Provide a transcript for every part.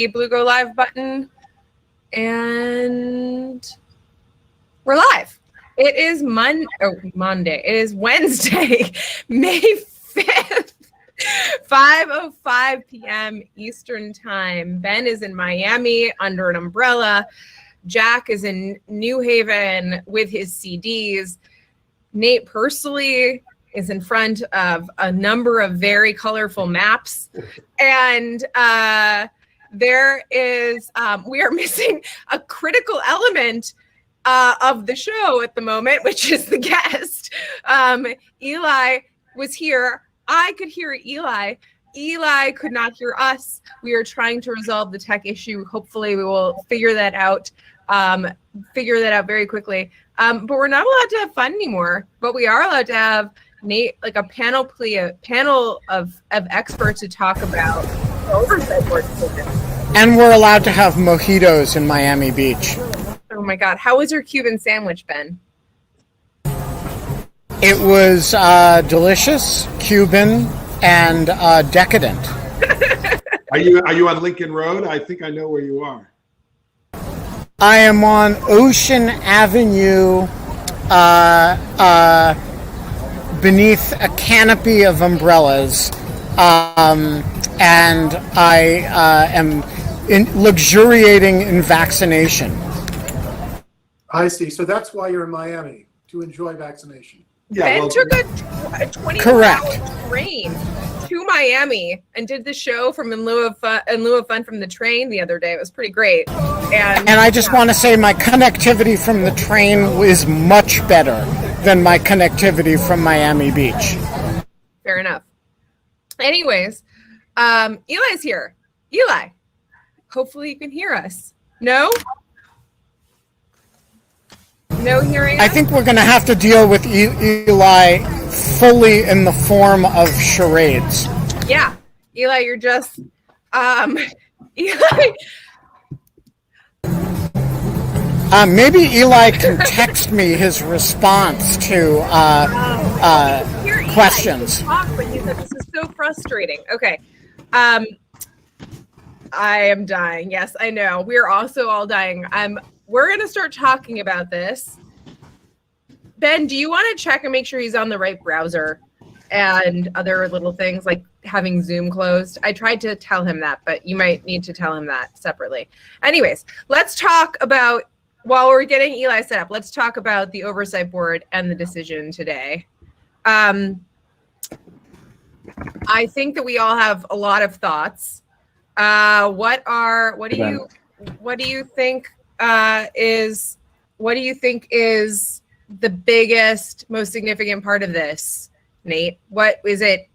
blue go live button, and we're live. It is Monday. It is Wednesday, May 5th, 5:05 p.m. Eastern Time. Ben is in Miami under an umbrella. Jack is in New Haven with his CDs. Nate personally is in front of a number of very colorful maps. And there is, we are missing a critical element of the show at the moment, which is the guest. Eli was here. I could hear Eli. Eli could not hear us. We are trying to resolve the tech issue. Hopefully we will figure that out very quickly. But we're not allowed to have fun anymore, but we are allowed to have Nate, like a panel of experts to talk about the Oversight Board decision. And we're allowed to have mojitos in Miami Beach. Oh my God. How was your Cuban sandwich, Ben? It was delicious, Cuban, and decadent. Are you on Lincoln Road? I think I know where you are. I am on Ocean Avenue beneath a canopy of umbrellas, and I am luxuriating in vaccination. I see. So that's why you're in Miami, to enjoy vaccination. Yeah, Ben well, took a 24-hour train to Miami and did the show from in lieu of fun from the train the other day. It was pretty great. And I just want to say my connectivity from the train is much better than my connectivity from Miami Beach. Fair enough. Anyways, Eli's here. Eli, hopefully you can hear us. No? No hearing us? I think we're going to have to deal with Eli fully in the form of charades. Yeah. Eli, you're just... Eli... Maybe Eli can text me his response to questions. Talk, but he said this is so frustrating. Okay. I am dying. Yes, I know. We're also all dying. We're going to start talking about this. Ben, do you want to check and make sure he's on the right browser and other little things like having Zoom closed? I tried to tell him that, but you might need to tell him that separately. Anyways, let's talk about, while we're getting Eli set up, let's talk about the Oversight Board and the decision today. I think that we all have a lot of thoughts. What do you think is the biggest, most significant part of this, Nate? What is it?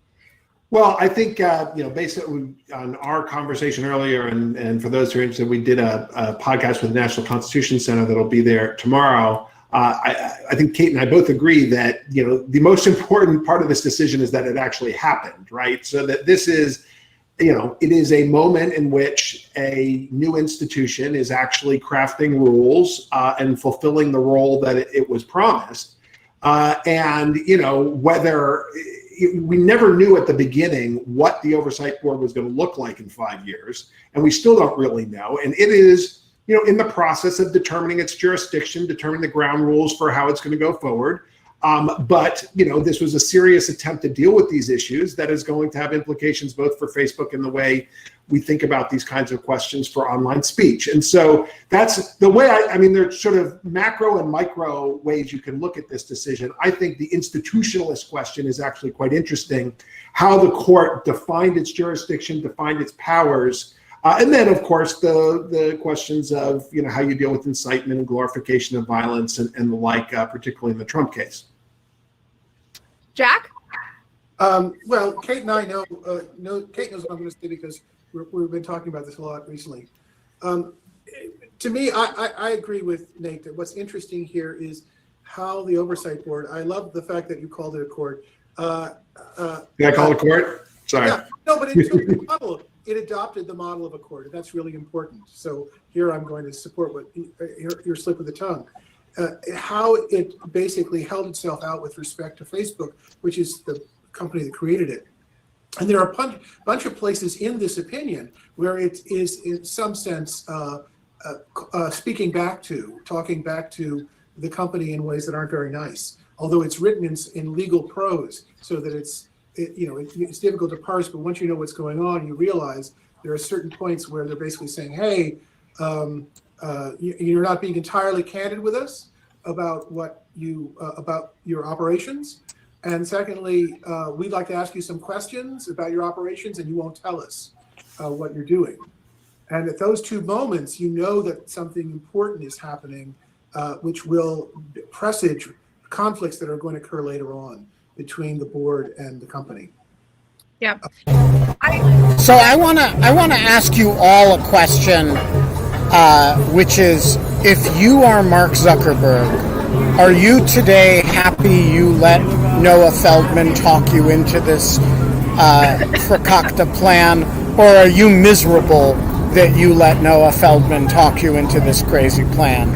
Well, I think, based on our conversation earlier, and for those who are interested, we did a podcast with the National Constitution Center that'll be there tomorrow. I think Kate and I both agree that, the most important part of this decision is that it actually happened, right? So that this is, it is a moment in which a new institution is actually crafting rules and fulfilling the role that it was promised. Whether we never knew at the beginning what the Oversight Board was going to look like in 5 years, and we still don't really know. And it is, in the process of determining its jurisdiction, determining the ground rules for how it's going to go forward. But this was a serious attempt to deal with these issues that is going to have implications both for Facebook and the way we think about these kinds of questions for online speech. And so that's the way there's sort of macro and micro ways you can look at this decision. I think the institutionalist question is actually quite interesting, how the court defined its jurisdiction, defined its powers, and then, of course, the questions of how you deal with incitement and glorification of violence and the like, particularly in the Trump case. Jack? Well, Kate and I know Kate knows what I'm going to say because we've been talking about this a lot recently. To me, I agree with Nate that what's interesting here is how the Oversight Board, I love the fact that you called it a court. Did I call it a court? Sorry. Yeah, no, but it adopted the model of a court, and that's really important. So here I'm going to support what your slip of the tongue. How it basically held itself out with respect to Facebook, which is the company that created it. And there are a bunch of places in this opinion where it is, in some sense, talking back to the company in ways that aren't very nice. Although it's written in legal prose, so that it's difficult to parse. But once you know what's going on, you realize there are certain points where they're basically saying, "Hey, you're not being entirely candid with us about about your operations." And secondly, we'd like to ask you some questions about your operations, and you won't tell us what you're doing. And at those two moments, you know that something important is happening, which will presage conflicts that are going to occur later on between the board and the company. Yeah. So I want to ask you all a question, which is, if you are Mark Zuckerberg, are you today happy you let Noah Feldman talk you into this Fracacta plan, or are you miserable that you let Noah Feldman talk you into this crazy plan?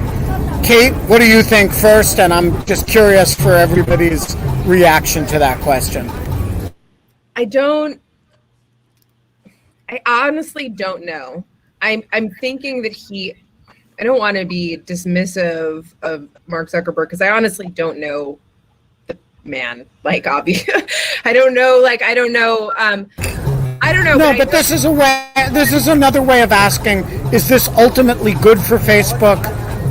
Kate, what do you think first? And I'm just curious for everybody's reaction to that question. I honestly don't know. I'm thinking that I don't want to be dismissive of Mark Zuckerberg because I honestly don't know the man. Like, obviously, I don't know. No, but this is another way of asking: is this ultimately good for Facebook?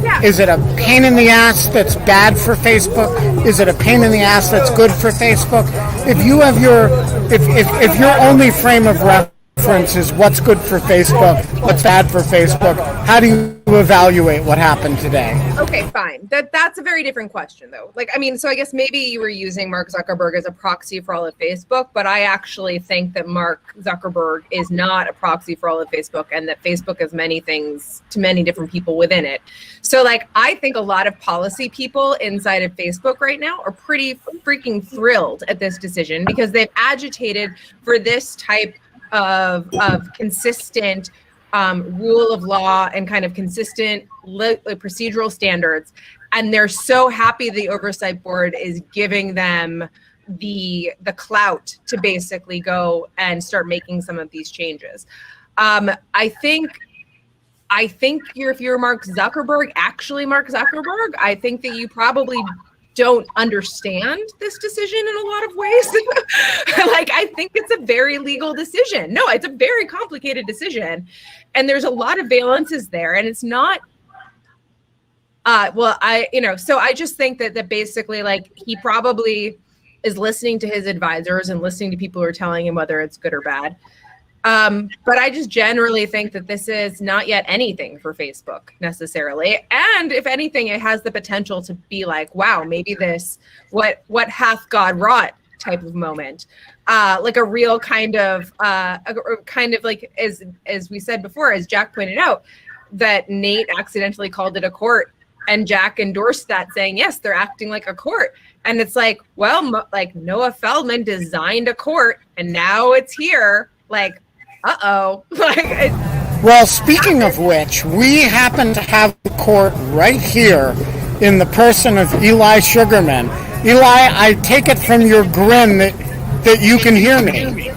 Yeah. Is it a pain in the ass that's bad for Facebook? Is it a pain in the ass that's good for Facebook? If you have if your only frame of reference is what's good for Facebook, what's bad for Facebook, how do you evaluate what happened today? Okay, fine. That's a very different question, though. So I guess maybe you were using Mark Zuckerberg as a proxy for all of Facebook, but I actually think that Mark Zuckerberg is not a proxy for all of Facebook, and that Facebook is many things to many different people within it. So, I think a lot of policy people inside of Facebook right now are pretty freaking thrilled at this decision because they've agitated for this type of consistent rule of law and kind of consistent procedural standards, and they're so happy the Oversight Board is giving them the clout to basically go and start making some of these changes. I think if you're Mark Zuckerberg, I think that you probably don't understand this decision in a lot of ways. I think it's a very legal decision. No, it's a very complicated decision. And there's a lot of valences there. And it's not, so I just think that basically, he probably is listening to his advisors and listening to people who are telling him whether it's good or bad. But I just generally think that this is not yet anything for Facebook necessarily. And if anything, it has the potential to be wow, maybe this, what hath God wrought type of moment. A real kind of as we said before, as Jack pointed out, that Nate accidentally called it a court and Jack endorsed that, saying, yes, they're acting like a court. And it's Noah Feldman designed a court and now it's here. Uh-oh. Well, speaking of which, we happen to have the court right here in the person of Eli Sugarman. Eli, I take it from your grin that you can hear me.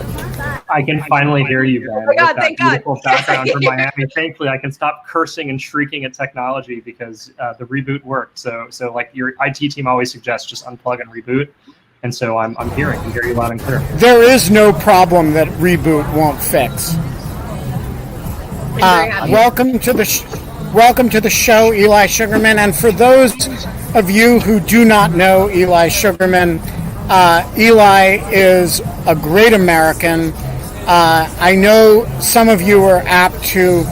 I can finally hear you, Ben. Oh my God, thank God. Beautiful background from Miami. Thankfully, I can stop cursing and shrieking at technology because the reboot worked. So your IT team always suggests just unplug and reboot. And so I'm hearing you loud and clear. There is no problem that reboot won't fix. Welcome to the show, Eli Sugarman. And for those of you who do not know Eli Sugarman, Eli is a great American. I know some of you are apt to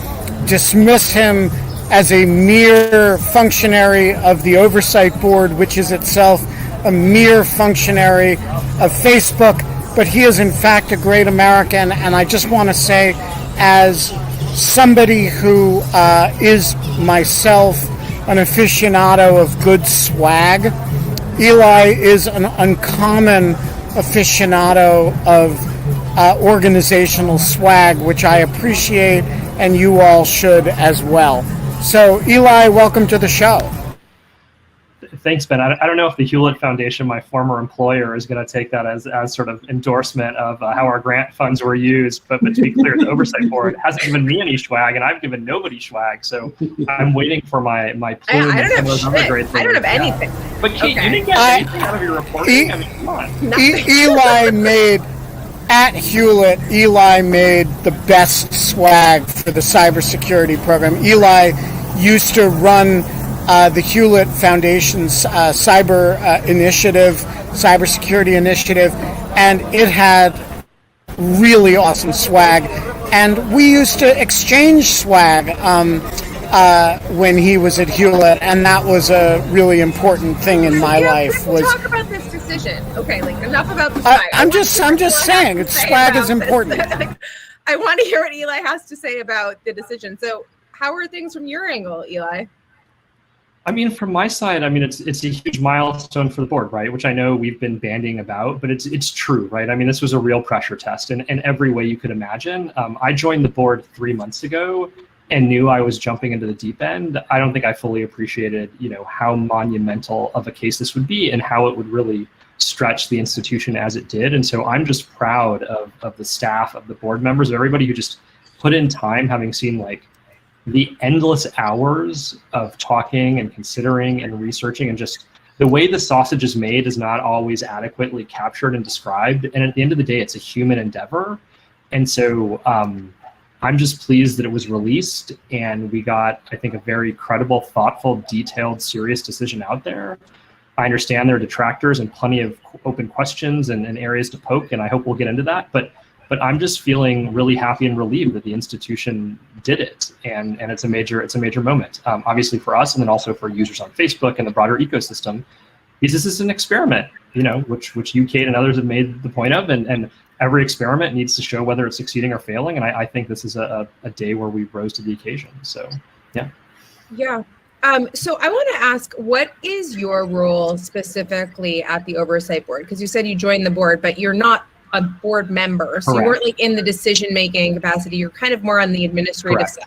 dismiss him as a mere functionary of the Oversight Board, which is itself a mere functionary of Facebook, but he is in fact a great American. And I just want to say, as somebody who is myself an aficionado of good swag, Eli is an uncommon aficionado of organizational swag, which I appreciate, and you all should as well. So, Eli, welcome to the show. Thanks, Ben. I don't know if the Hewlett Foundation, my former employer, is going to take that as sort of endorsement of how our grant funds were used. But to be clear, the Oversight Board hasn't given me any swag, and I've given nobody swag. So I'm waiting for my plume. I don't have shit. I don't have anything. But Kate, you didn't get anything out of your reporting? I mean, come on. Eli made, at Hewlett, Eli made the best swag for the cybersecurity program. Eli used to run the Hewlett Foundation's cybersecurity initiative, and it had really awesome swag. And we used to exchange swag when he was at Hewlett, and that was a really important thing in my life. Let's talk about this decision. Okay, like enough about the swag. I'm just saying, swag is important. I want to hear what Eli has to say about the decision. So, how are things from your angle, Eli? I mean, from my side, I mean, it's a huge milestone for the board, right? Which I know we've been banding about, but it's true, right? I mean, this was a real pressure test in every way you could imagine. I joined the board 3 months ago and knew I was jumping into the deep end. I don't think I fully appreciated, how monumental of a case this would be and how it would really stretch the institution as it did. And so I'm just proud of the staff, of the board members, of everybody who just put in time, having seen like the endless hours of talking and considering and researching, and just the way the sausage is made is not always adequately captured and described. And at the end of the day, it's a human endeavor. And so I'm just pleased that it was released and we got, I think, a very credible, thoughtful, detailed, serious decision out there. I understand there are detractors and plenty of open questions and areas to poke, and I hope we'll get into that. But I'm just feeling really happy and relieved that the institution did it, and it's a major moment, obviously for us, and then also for users on Facebook and the broader ecosystem. Because this is an experiment, which you, Kate, and others have made the point of, and every experiment needs to show whether it's succeeding or failing. And I think this is a day where we rose to the occasion. So, yeah. Yeah. So I want to ask, what is your role specifically at the Oversight Board? Because you said you joined the board, but you're not a board member, so Correct. You weren't like in the decision-making capacity. You're kind of more on the administrative Correct.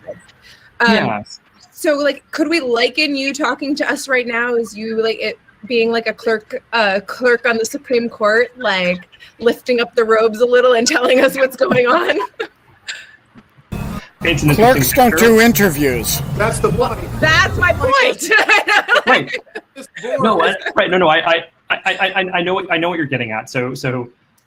side. Yeah. So, like, could we liken you talking to us right now as you like it being like a clerk on the Supreme Court, like lifting up the robes a little and telling us what's going on? Clerks don't do interviews. That's the point. That's my point. Right. No. Right. No. I know what you're getting at. So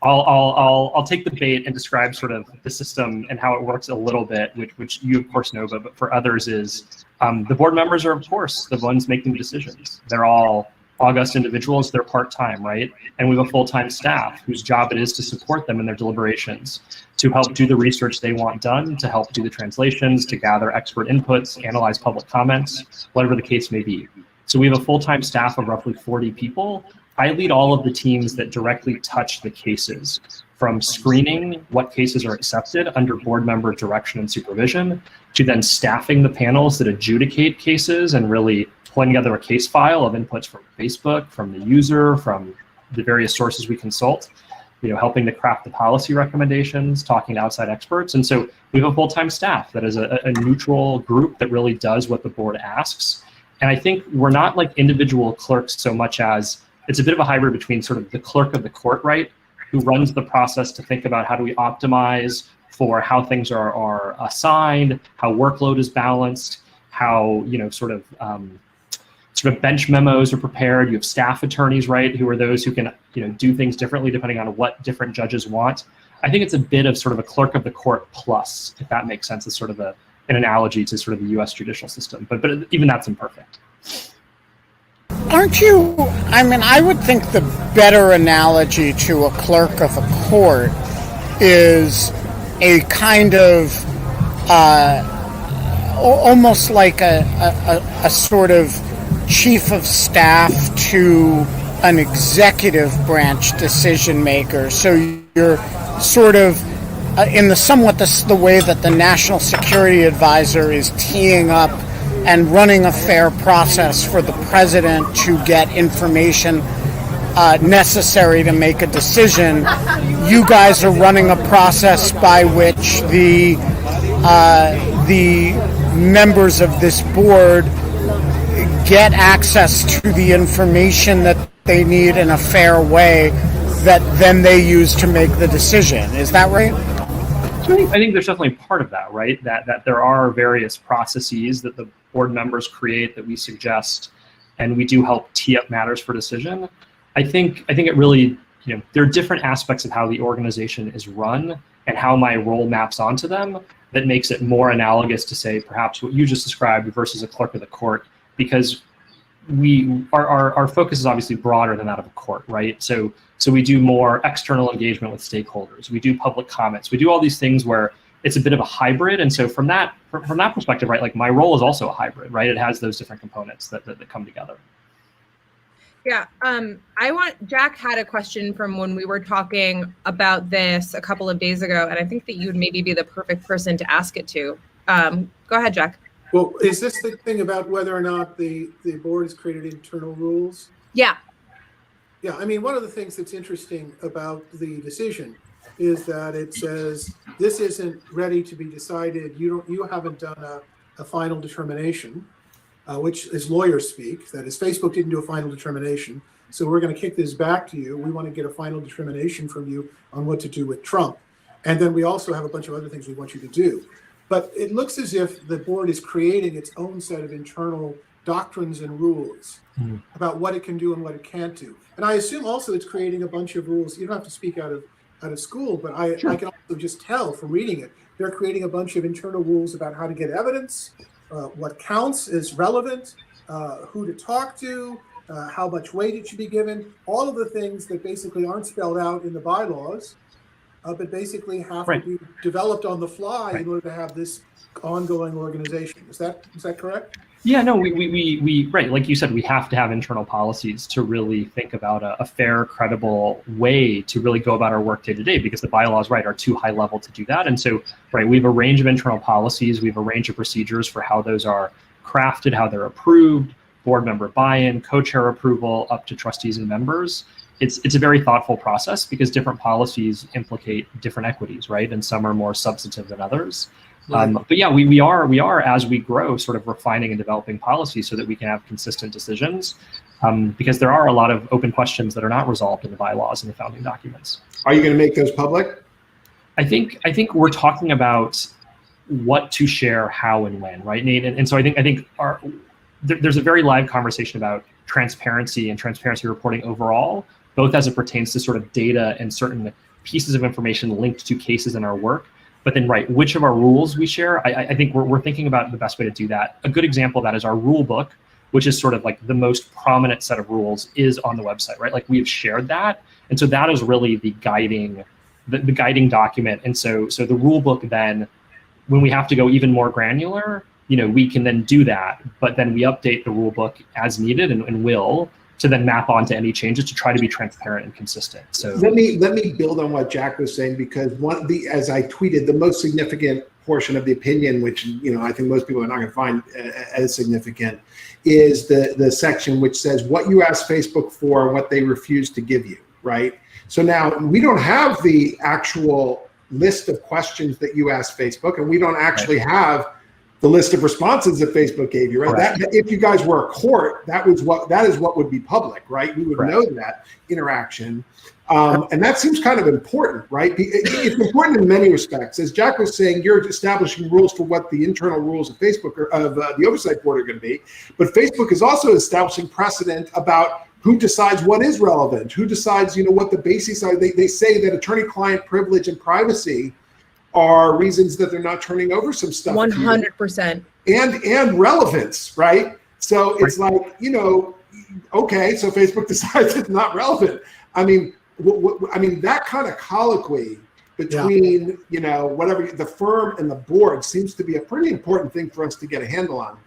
I'll take the bait and describe sort of the system and how it works a little bit, which you of course know, but for others is the board members are of course the ones making the decisions. They're all august individuals. They're part-time, right? And we have a full-time staff whose job it is to support them in their deliberations, to help do the research they want done, to help do the translations, to gather expert inputs, analyze public comments, whatever the case may be. So we have a full-time staff of roughly 40 people. I lead all of the teams that directly touch the cases, from screening what cases are accepted under board member direction and supervision, to then staffing the panels that adjudicate cases and really pulling together a case file of inputs from Facebook, from the user, from the various sources we consult, helping to craft the policy recommendations, talking to outside experts. And so we have a full-time staff that is a neutral group that really does what the board asks. And I think we're not like individual clerks so much as it's a bit of a hybrid between sort of the clerk of the court, right, who runs the process to think about how do we optimize for how things are assigned, how workload is balanced, how sort of bench memos are prepared. You have staff attorneys, right, who are those who can do things differently depending on what different judges want. I think it's a bit of sort of a clerk of the court plus, if that makes sense, as sort of an analogy to sort of the U.S. judicial system. But even that's imperfect. Aren't you? I mean, I would think the better analogy to a clerk of a court is a kind of almost like a sort of chief of staff to an executive branch decision maker. So you're sort of in the way that the National Security Advisor is teeing up and running a fair process for the president to get information necessary to make a decision. You guys are running a process by which the members of this board get access to the information that they need in a fair way that then they use to make the decision. Is that right? So I think there's definitely part of that, right? That there are various processes that the board members create that we suggest, and we do help tee up matters for decision. I think it really, there are different aspects of how the organization is run and how my role maps onto them that makes it more analogous to, say, perhaps what you just described versus a clerk of the court, because our focus is obviously broader than that of a court, right? So we do more external engagement with stakeholders. We do public comments. We do all these things where it's a bit of a hybrid. And so from that perspective, right, like my role is also a hybrid, right? It has those different components that come together. Yeah, Jack had a question from when we were talking about this a couple of days ago, and I think that you would maybe be the perfect person to ask it to. Go ahead, Jack. Well, is this the thing about whether or not the board has created internal rules? Yeah. Yeah, I mean, one of the things that's interesting about the decision is that it says this isn't ready to be decided. You haven't done a final determination, which is lawyer speak. That is, Facebook didn't do a final determination, so we're going to kick this back to you. We want to get a final determination from you on what to do with Trump, and then we also have a bunch of other things we want you to do. But it looks as if the board is creating its own set of internal doctrines and rules about what it can do and what it can't do. And I assume also it's creating a bunch of rules. You don't have to speak out of school, but I can also just tell from reading it, they're creating a bunch of internal rules about how to get evidence, what counts as relevant, who to talk to, how much weight it should be given, all of the things that basically aren't spelled out in the bylaws, but basically have to be developed on the fly in order to have this ongoing organization. Is that correct? Yeah, no, we right, like you said, we have to have internal policies to really think about a fair, credible way to really go about our work day to day, because the bylaws, right, are too high level to do that. And so, right, we have a range of internal policies, we have a range of procedures for how those are crafted, how they're approved, board member buy-in, co-chair approval, up to trustees and members. It's a very thoughtful process because different policies implicate different equities, right? And some are more substantive than others. But yeah, we are as we grow, sort of refining and developing policies so that we can have consistent decisions, because there are a lot of open questions that are not resolved in the bylaws and the founding documents. Are you going to make those public? I think we're talking about what to share, how, and when, right, Nate? And so I think there's a very live conversation about transparency and transparency reporting overall, both as it pertains to sort of data and certain pieces of information linked to cases in our work. But then, right, which of our rules we share, I think we're thinking about the best way to do that. A good example of that is our rule book, which is sort of like the most prominent set of rules is on the website, right? Like we have shared that. And so that is really the guiding document. And so the rule book then, when we have to go even more granular, we can then do that, but then we update the rule book as needed and will to then map onto any changes to try to be transparent and consistent. So let me build on what Jack was saying, because as I tweeted, the most significant portion of the opinion, which I think most people are not going to find as significant, is the section which says what you ask Facebook for and what they refuse to give you, right? So now we don't have the actual list of questions that you asked Facebook, and we don't actually have the list of responses that Facebook gave you, right? That, if you guys were a court, that is what would be public, right? We would know that interaction. And that seems kind of important, right? It's important in many respects. As Jack was saying, you're establishing rules for what the internal rules of Facebook or of the Oversight Board are going to be. But Facebook is also establishing precedent about who decides what is relevant, who decides, what the bases are. They say that attorney-client privilege and privacy are reasons that they're not turning over some stuff. 100%. And relevance, right? So it's like, okay, so Facebook decides it's not relevant. I mean, that kind of colloquy between, whatever the firm and the board seems to be a pretty important thing for us to get a handle on.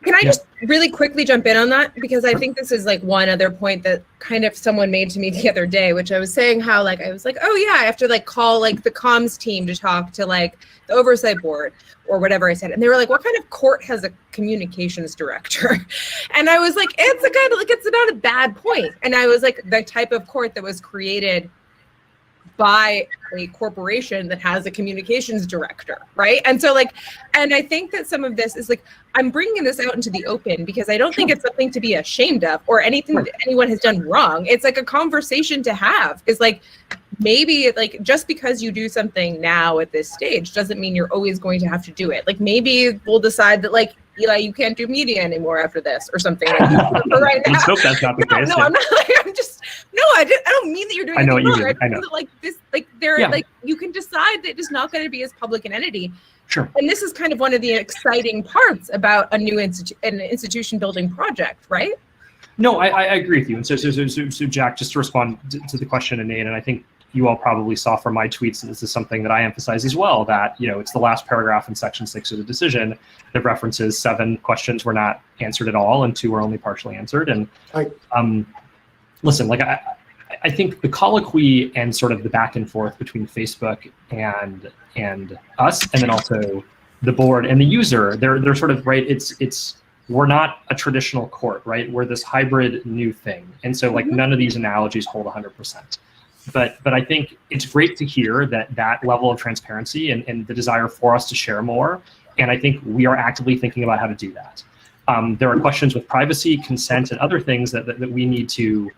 Can I just really quickly jump in on that? Because I think this is like one other point that kind of someone made to me the other day, which I was saying how I was like, oh yeah, I have to call the comms team to talk to the Oversight Board or whatever I said. And they were like, what kind of court has a communications director? And I was like, it's not a bad point. And I was like, the type of court that was created by a corporation that has a communications director, right? And so like, and I think that some of this is like, I'm bringing this out into the open because I don't think it's something to be ashamed of or anything that anyone has done wrong. It's like a conversation to have. Is like, maybe like just because you do something now at this stage doesn't mean you're always going to have to do it. Like maybe we'll decide that like, Eli, you can't do media anymore after this or something. Like, right now. Let's hope that's not the case. No, I'm not. Like, I'm just no. I don't mean that you're doing. I know what you wrong. mean. I know. That, like this, like they're like you can decide that it's not going to be as public an entity. Sure. And this is kind of one of the exciting parts about a new an institution building project, right? No, I agree with you. And so Jack, just to respond to the question, Nate, and I think you all probably saw from my tweets, and this is something that I emphasize as well, that, you know, it's the last paragraph in section 6 of the decision that references 7 questions were not answered at all and 2 were only partially answered. And listen, like I think the colloquy and sort of the back and forth between Facebook and us, and then also the board and the user, they're sort of right. It's we're not a traditional court, right? We're this hybrid new thing, and so like none of these analogies hold 100%. But I think it's great to hear that level of transparency and the desire for us to share more. And I think we are actively thinking about how to do that. There are questions with privacy, consent, and other things that we need to,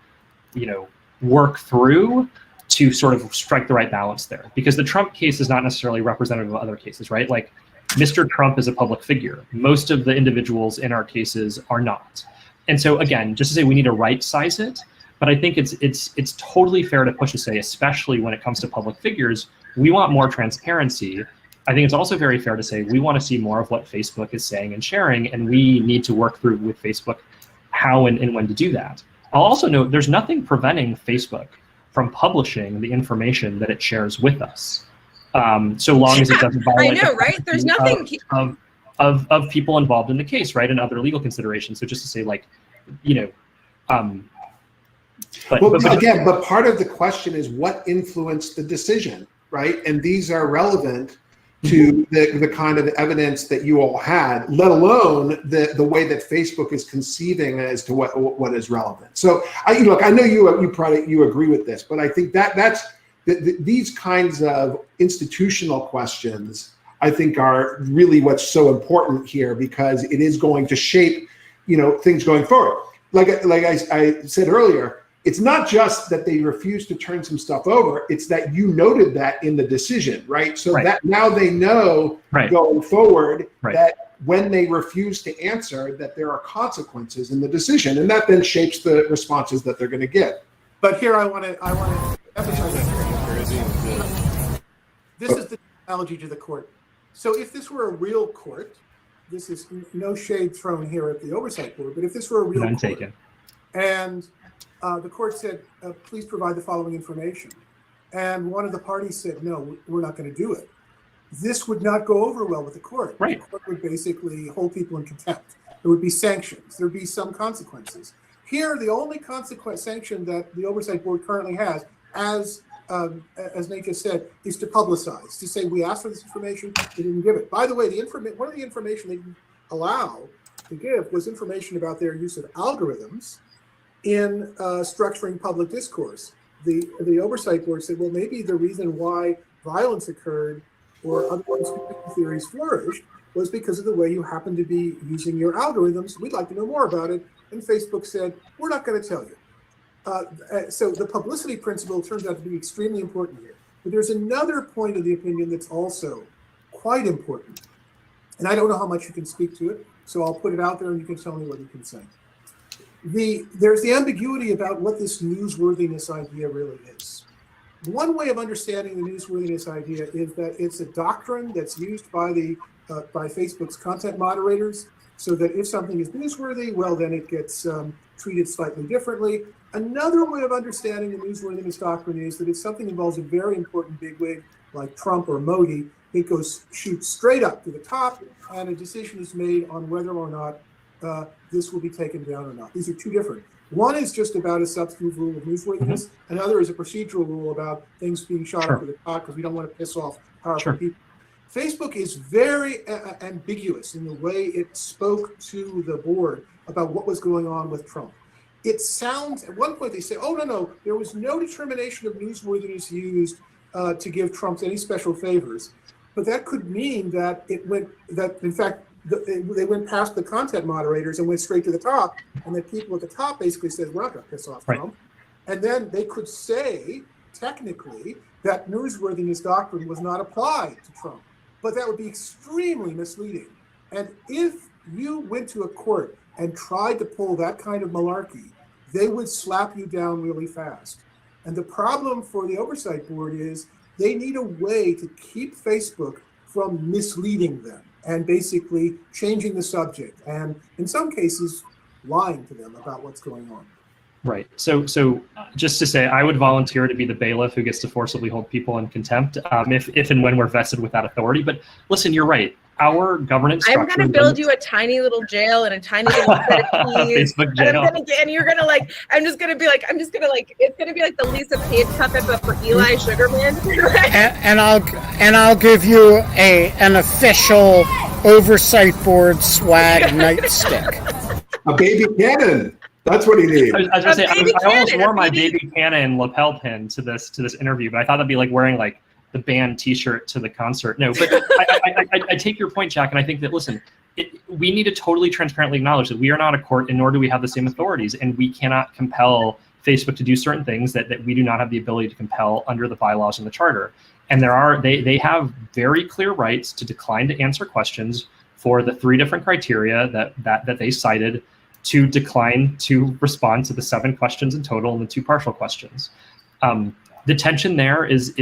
you know, work through to sort of strike the right balance there. Because the Trump case is not necessarily representative of other cases, right? Like Mr. Trump is a public figure. Most of the individuals in our cases are not. And so again, just to say we need to right size it. But I think it's totally fair to push to say, especially when it comes to public figures, we want more transparency. I think it's also very fair to say we want to see more of what Facebook is saying and sharing, and we need to work through with Facebook how and when to do that. I'll also note there's nothing preventing Facebook from publishing the information that it shares with us, so long as it doesn't violate. I know, right? There's nothing of people involved in the case, right, and other legal considerations. So just to say, like, you know. But part of the question is what influenced the decision, right? And these are relevant to the kind of evidence that you all had, let alone the way that Facebook is conceiving as to what is relevant. So I know you agree with this, but I think that's these kinds of institutional questions, I think, are really what's so important here, because it is going to shape, you know, things going forward. Like I said earlier, it's not just that they refused to turn some stuff over, it's that you noted that in the decision, right? So that now they know going forward that when they refuse to answer, that there are consequences in the decision, and that then shapes the responses that they're going to get. But here I want to emphasize this is the analogy to the court. So if this were a real court, this is no shade thrown here at the Oversight Board, but if this were a real court, and the court said, please provide the following information, and one of the parties said, no, we're not going to do it, this would not go over well with the court. Right. The court would basically hold people in contempt. There would be sanctions. There would be some consequences. Here, the only sanction that the Oversight Board currently has, as Nate just said, is to publicize, to say we asked for this information, they didn't give it. By the way, one of the information they didn't allow to give was information about their use of algorithms in structuring public discourse. The Oversight Board said, well, maybe the reason why violence occurred or other conspiracy theories flourished was because of the way you happen to be using your algorithms. We'd like to know more about it. And Facebook said, we're not going to tell you. So the publicity principle turns out to be extremely important here. But there's another point of the opinion that's also quite important. And I don't know how much you can speak to it, so I'll put it out there and you can tell me what you can say. There's the ambiguity about what this newsworthiness idea really is. One way of understanding the newsworthiness idea is that it's a doctrine that's used by Facebook's content moderators, so that if something is newsworthy, well, then it gets treated slightly differently. Another way of understanding the newsworthiness doctrine is that if something involves a very important bigwig like Trump or Modi, it shoots straight up to the top, and a decision is made on whether or not this will be taken down or not. These are two different. One is just about a substantive rule of newsworthiness. Another is a procedural rule about things being shot up to the top because we don't want to piss off powerful people. Facebook is very ambiguous in the way it spoke to the board about what was going on with Trump. it sounds, at one point they say, oh, no, there was no determination of newsworthiness used to give Trump any special favors. But that could mean that in fact, they went past the content moderators and went straight to the top, and the people at the top basically said, we're not going to piss off Trump. And then they could say, technically, that newsworthiness doctrine was not applied to Trump. But that would be extremely misleading. And if you went to a court and tried to pull that kind of malarkey, they would slap you down really fast. And the problem for the Oversight Board is they need a way to keep Facebook from misleading them and basically changing the subject, and in some cases, lying to them about what's going on. Right. So just to say, I would volunteer to be the bailiff who gets to forcibly hold people in contempt if and when we're vested with that authority. But listen, you're right. Our governance structure. I'm going to build you a tiny little jail and a tiny little set of keys. Facebook jail. And you're going to it's going to be like the Lisa Page puppet, but for Eli Sugarman. and I'll give you an official Oversight Board swag nightstick. A baby cannon. That's what he needs. I was going to say, I almost wore my baby cannon lapel pin to this interview, but I thought that'd be like wearing like the band T-shirt to the concert. No, but I take your point, Jack, and I think that, listen, we need to totally transparently acknowledge that we are not a court, and nor do we have the same authorities, and we cannot compel Facebook to do certain things that we do not have the ability to compel under the bylaws and the charter. And they have very clear rights to decline to answer questions for the 3 different criteria that they cited to decline to respond to the 7 questions in total and the 2 partial questions. The tension there is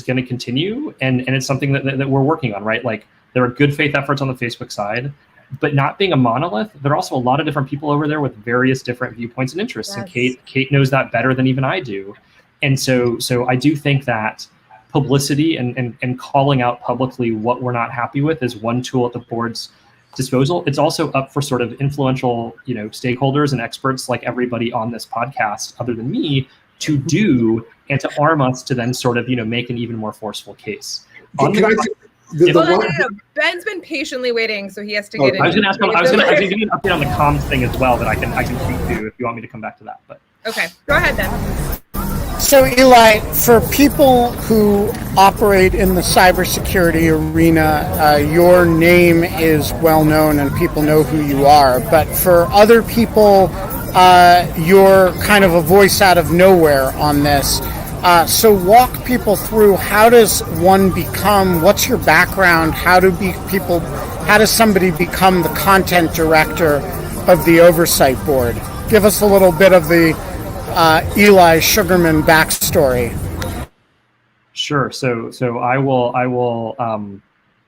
going to continue, and it's something that we're working on, right? Like, there are good faith efforts on the Facebook side, but not being a monolith, there are also a lot of different people over there with various different viewpoints and interests. Yes. And Kate knows that better than even I do. And so I do think that publicity and calling out publicly what we're not happy with is one tool at the board's disposal. It's also up for sort of influential, stakeholders and experts like everybody on this podcast, other than me, to do and to arm us to then sort of, make an even more forceful case. Ben's been patiently waiting, so he has to get in. I was going to give you an update on the comms thing as well that I can speak to if you want me to come back to that. But okay, go ahead then. So Eli, for people who operate in the cybersecurity arena, your name is well known and people know who you are. But for other people, you're kind of a voice out of nowhere on this. So walk people through, how does one become, what's your background, how does somebody become the content director of the Oversight Board? Give us a little bit of the Eli Sugarman backstory. Sure. So I will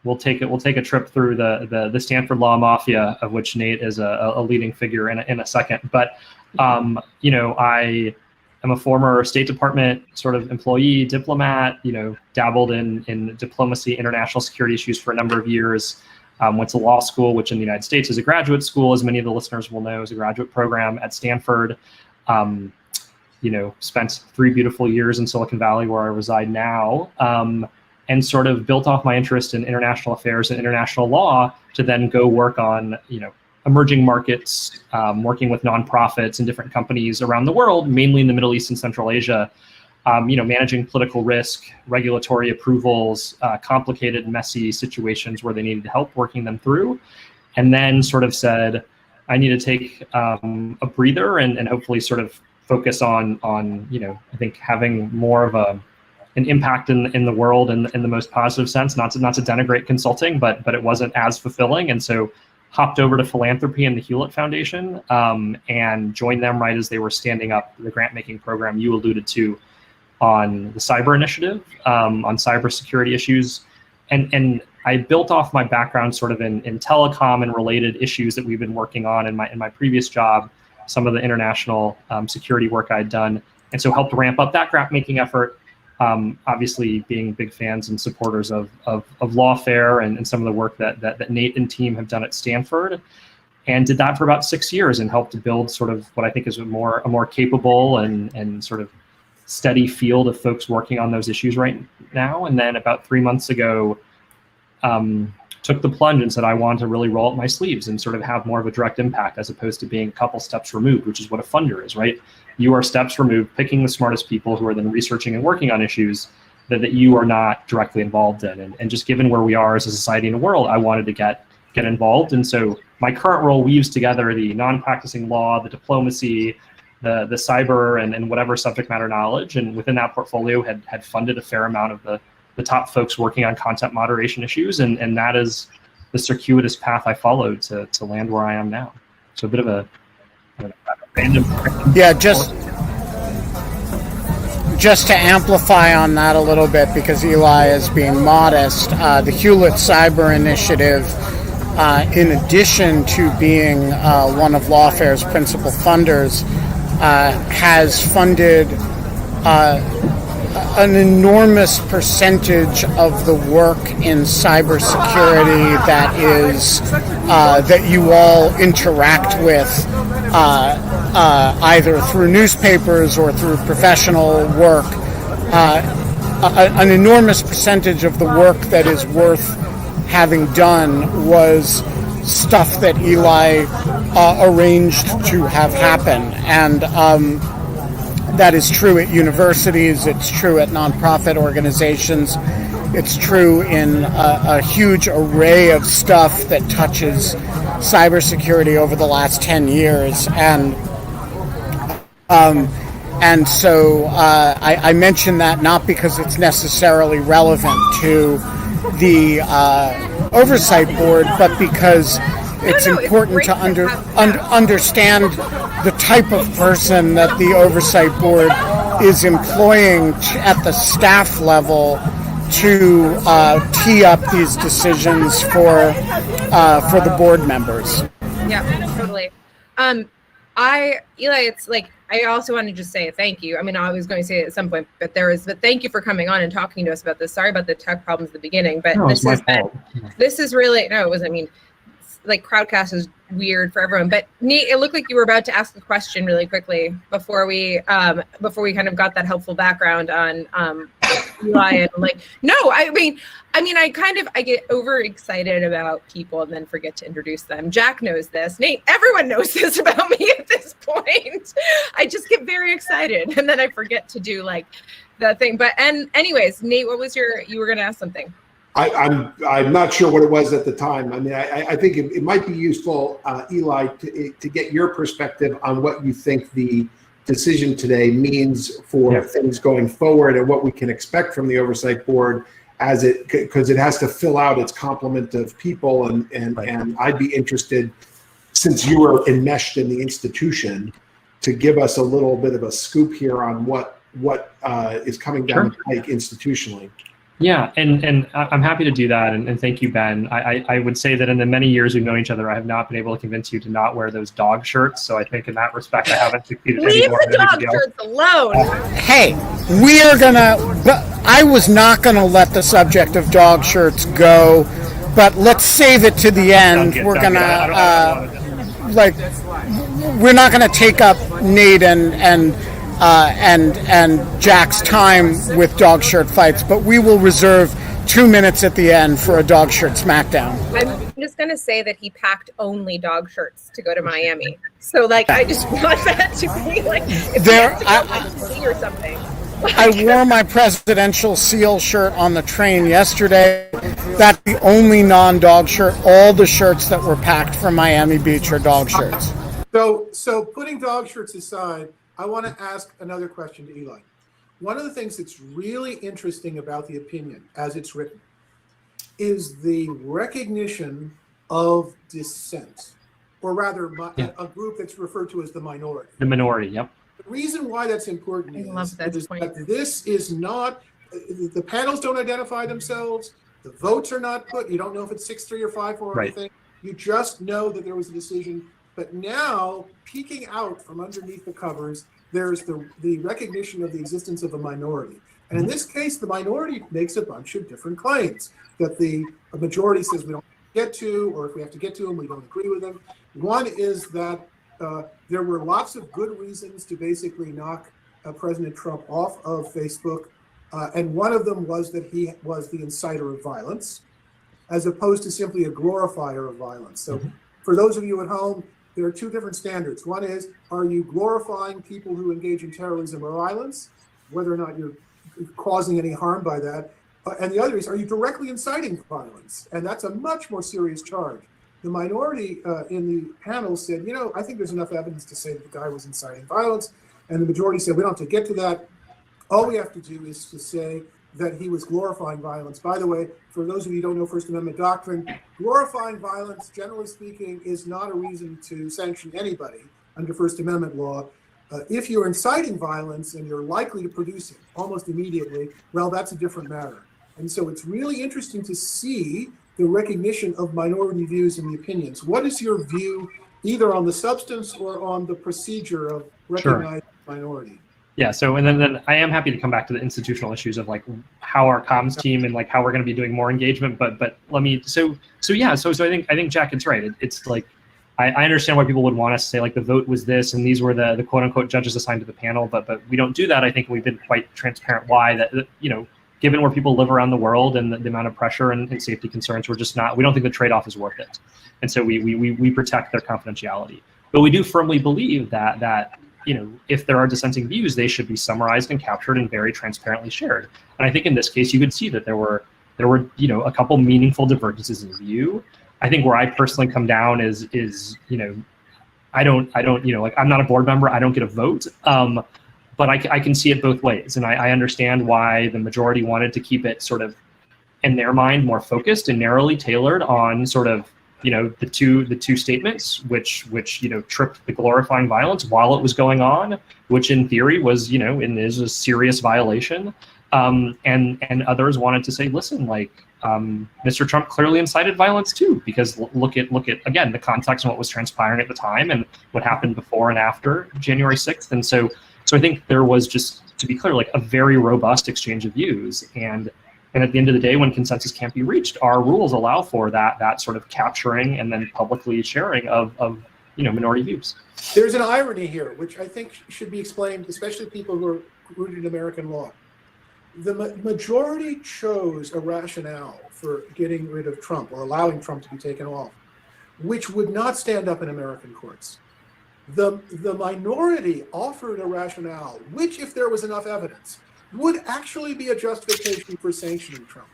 we'll take a trip through the Stanford Law Mafia, of which Nate is a leading figure in a second. But I am a former State Department sort of employee, diplomat. Dabbled in diplomacy, international security issues for a number of years. Went to law school, which in the United States is a graduate school, as many of the listeners will know, is a graduate program at Stanford. Spent 3 beautiful years in Silicon Valley, where I reside now, and sort of built off my interest in international affairs and international law to then go work on, emerging markets, working with nonprofits and different companies around the world, mainly in the Middle East and Central Asia, managing political risk, regulatory approvals, complicated, messy situations where they needed help working them through, and then sort of said, I need to take a breather and hopefully sort of focus on I think having more of an impact in the world in the most positive sense, not to denigrate consulting, but it wasn't as fulfilling. And so hopped over to philanthropy and the Hewlett Foundation and joined them right as they were standing up the grant making program you alluded to on the cyber initiative, on cybersecurity issues. And I built off my background sort of in telecom and related issues that we've been working on in my previous job, some of the international security work I'd done, and so helped ramp up that grant making effort. Obviously, being big fans and supporters of lawfare and some of the work that Nate and team have done at Stanford, and did that for about 6 years and helped to build sort of what I think is a more capable and sort of steady field of folks working on those issues right now. And then about 3 months ago, took the plunge and said, I want to really roll up my sleeves and sort of have more of a direct impact as opposed to being a couple steps removed, which is what a funder is, right? You are steps removed, picking the smartest people who are then researching and working on issues that you are not directly involved in. And just given where we are as a society and a world, I wanted to get involved. And so my current role weaves together the non-practicing law, the diplomacy, the cyber and whatever subject matter knowledge. And within that portfolio had funded a fair amount of the top folks working on content moderation issues. And that is the circuitous path I followed to land where I am now. So a bit of a random. Yeah, just to amplify on that a little bit, because Eli is being modest, the Hewlett Cyber Initiative, in addition to being one of Lawfare's principal funders, has funded an enormous percentage of the work in cybersecurity that you all interact with, either through newspapers or through professional work. An enormous percentage of the work that is worth having done was stuff that Eli arranged to have happen. And that is true at universities, it's true at nonprofit organizations, it's true in a huge array of stuff that touches cybersecurity over the last 10 years. And so I mention that not because it's necessarily relevant to the Oversight Board, but because it's important to understand the type of person that the Oversight Board is employing at the staff level to tee up these decisions for the board members. Yeah, totally. Eli, it's like, I also want to just say thank you. I mean, I was going to say it at some point, but thank you for coming on and talking to us about this. Sorry about the tech problems at the beginning, but this is really, no, it was, I mean, like Crowdcast is weird for everyone, but Nate, it looked like you were about to ask a question really quickly before we kind of got that helpful background on Eli and like, no, I mean, I get overexcited about people and then forget to introduce them. Jack knows this. Nate, everyone knows this about me at this point. I just get very excited and then I forget to do like the thing. But anyways, Nate, what was you were going to ask something? I'm not sure what it was at the time. I mean, I think it might be useful, Eli, to get your perspective on what you think the decision today means for things going forward and what we can expect from the Oversight Board because it has to fill out its complement of people. And I'd be interested, since you were enmeshed in the institution, to give us a little bit of a scoop here on what is coming down the pike institutionally. Yeah, and I'm happy to do that, and thank you, Ben. I would say that in the many years we've known each other, I have not been able to convince you to not wear those dog shirts, so I think in that respect I haven't succeeded. Leave the dog shirts alone! Hey, I was not gonna let the subject of dog shirts go, but let's save it to the end. We're not gonna take up Nate and Jack's time with dog shirt fights, but we will reserve 2 minutes at the end for a dog shirt smackdown. I'm just going to say that he packed only dog shirts to go to Miami. So, like, I just want that to be, like, or something. I wore my presidential seal shirt on the train yesterday. That's the only non-dog shirt. All the shirts that were packed from Miami Beach are dog shirts. So putting dog shirts aside, I want to ask another question to Eli. One of the things that's really interesting about the opinion as it's written is the recognition of dissent, or rather a group that's referred to as the minority. The minority, yep. The reason why that's important is that this is not, the panels don't identify themselves, the votes are not put, you don't know if it's 6-3 or 5-4 or anything, you just know that there was a decision. But now, peeking out from underneath the covers, there's the recognition of the existence of a minority. And in this case, the minority makes a bunch of different claims that the majority says we don't get to, or if we have to get to them, we don't agree with them. One is that there were lots of good reasons to basically knock President Trump off of Facebook. And one of them was that he was the inciter of violence. as opposed to simply a glorifier of violence. So for those of you at home, there are two different standards. One is, are you glorifying people who engage in terrorism or violence, whether or not you're causing any harm by that? And the other is, are you directly inciting violence? And that's a much more serious charge. The minority in the panel said, I think there's enough evidence to say that the guy was inciting violence. And the majority said, we don't have to get to that. All we have to do is to say that he was glorifying violence. By the way, for those of you who don't know First Amendment doctrine, glorifying violence, generally speaking, is not a reason to sanction anybody under First Amendment law. If you're inciting violence and you're likely to produce it almost immediately, well, that's a different matter. And so it's really interesting to see the recognition of minority views and the opinions. What is your view either on the substance or on the procedure of recognizing minority? Yeah, so and then I am happy to come back to the institutional issues of like how our comms team and like how we're going to be doing more engagement. But let me so I think Jack is right. It's like I understand why people would want us to say like the vote was this and these were the quote unquote judges assigned to the panel, but we don't do that. I think we've been quite transparent why that given where people live around the world and the amount of pressure and safety concerns, we don't think the trade-off is worth it. And so we protect their confidentiality. But we do firmly believe that if there are dissenting views, they should be summarized and captured and very transparently shared. And I think in this case, you could see that there were a couple meaningful divergences in view. I think where I personally come down is I don't like I'm not a board member, I don't get a vote. But I can see it both ways, and I understand why the majority wanted to keep it sort of, in their mind, more focused and narrowly tailored on sort of, the two statements, which tripped the glorifying violence while it was going on, which in theory was is a serious violation, and others wanted to say, listen, like Mr. Trump clearly incited violence too, because look at again the context and what was transpiring at the time and what happened before and after January 6th, and so I think there was, just to be clear, like a very robust exchange of views. And at the end of the day, when consensus can't be reached, our rules allow for that sort of capturing and then publicly sharing of minority views. There's an irony here, which I think should be explained, especially people who are rooted in American law. The majority chose a rationale for getting rid of Trump or allowing Trump to be taken off, which would not stand up in American courts. The minority offered a rationale, which, if there was enough evidence, would actually be a justification for sanctioning Trump.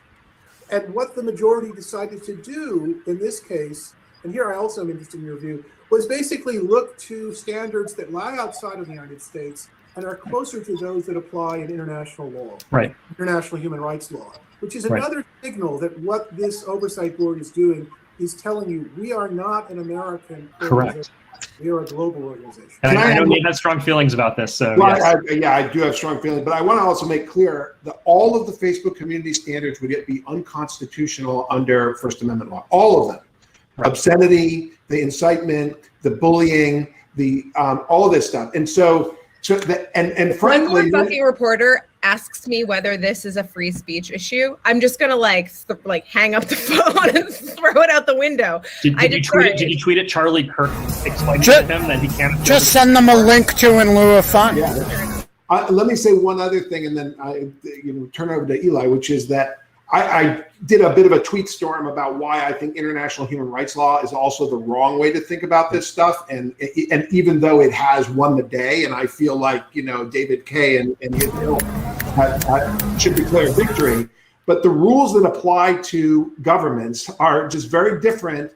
And what the majority decided to do in this case, and here I also am interested in your view, was basically look to standards that lie outside of the United States and are closer to those that apply in international law, right? International human rights law, which is another signal that what this Oversight Board is doing is telling you we are not an American correct. We are a global organization. And I know Nate has strong feelings about this. So well, yes. I do have strong feelings, but I want to also make clear that all of the Facebook community standards would be unconstitutional under First Amendment law. All of them, right. Obscenity, the incitement, the bullying, the all of this stuff. And so and frankly, one more fucking reporter asks me whether this is a free speech issue, I'm just gonna like hang up the phone and throw it out the window. Did you tweet at Charlie Kirk explaining to him that he can't? Just send them a link to in lieu of fun. Yeah. Let me say one other thing, and then I turn over to Eli, which is that I did a bit of a tweet storm about why I think international human rights law is also the wrong way to think about this stuff. And even though it has won the day, and I feel like, David Kaye and his bill should declare victory, but the rules that apply to governments are just very different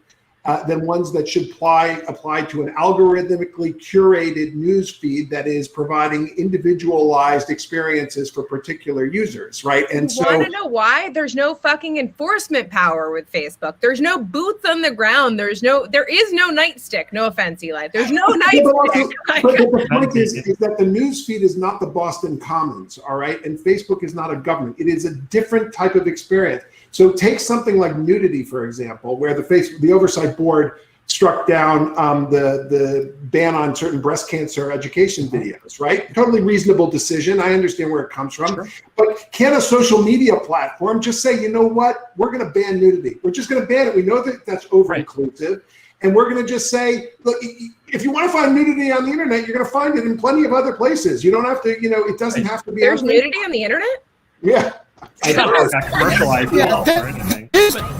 than ones that should apply to an algorithmically curated news feed that is providing individualized experiences for particular users, right? And so, want to know why there's no fucking enforcement power with Facebook? There's no boots on the ground. There is no nightstick. No offense, Eli. There's no nightstick. But the point is that the news feed is not the Boston Commons, all right? And Facebook is not a government. It is a different type of experience. So take something like nudity, for example, where the Oversight Board struck down the ban on certain breast cancer education videos, right? Totally reasonable decision. I understand where it comes from. Sure. But can a social media platform just say, you know what, we're going to ban nudity. We're just going to ban it. We know that that's over-inclusive. Right. And we're going to just say, look, if you want to find nudity on the internet, you're going to find it in plenty of other places. You don't have to, it doesn't have to be. There's nudity on the internet? Yeah. It's not like that commercial IPL or anything.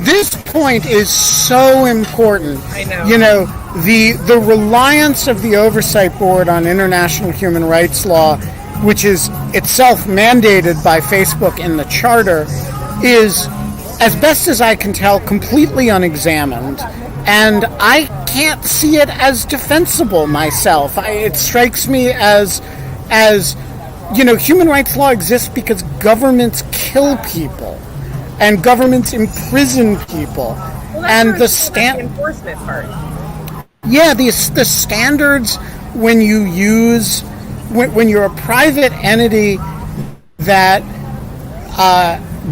This point is so important. I know. You know, the reliance of the Oversight Board on international human rights law, which is itself mandated by Facebook in the charter, is, as best as I can tell, completely unexamined. And I can't see it as defensible myself. It strikes me as you know, human rights law exists because governments kill people and governments imprison people. Well, And the enforcement part. Yeah, the standards when you use when you're a private entity that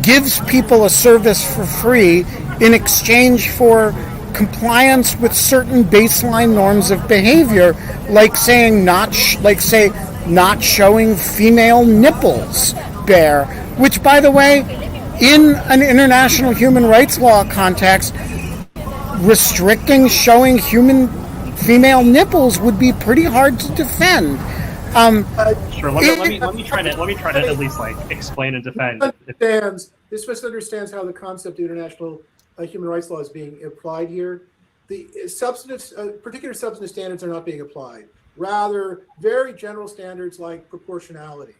gives people a service for free in exchange for compliance with certain baseline norms of behavior, like saying not showing female nipples bare, which, by the way, in an international human rights law context, restricting showing female nipples would be pretty hard to defend. Sure. Let me try to at least like explain and defend. This misunderstands how the concept of international human rights law is being applied here. The particular substantive standards are not being applied. Rather, very general standards like proportionality,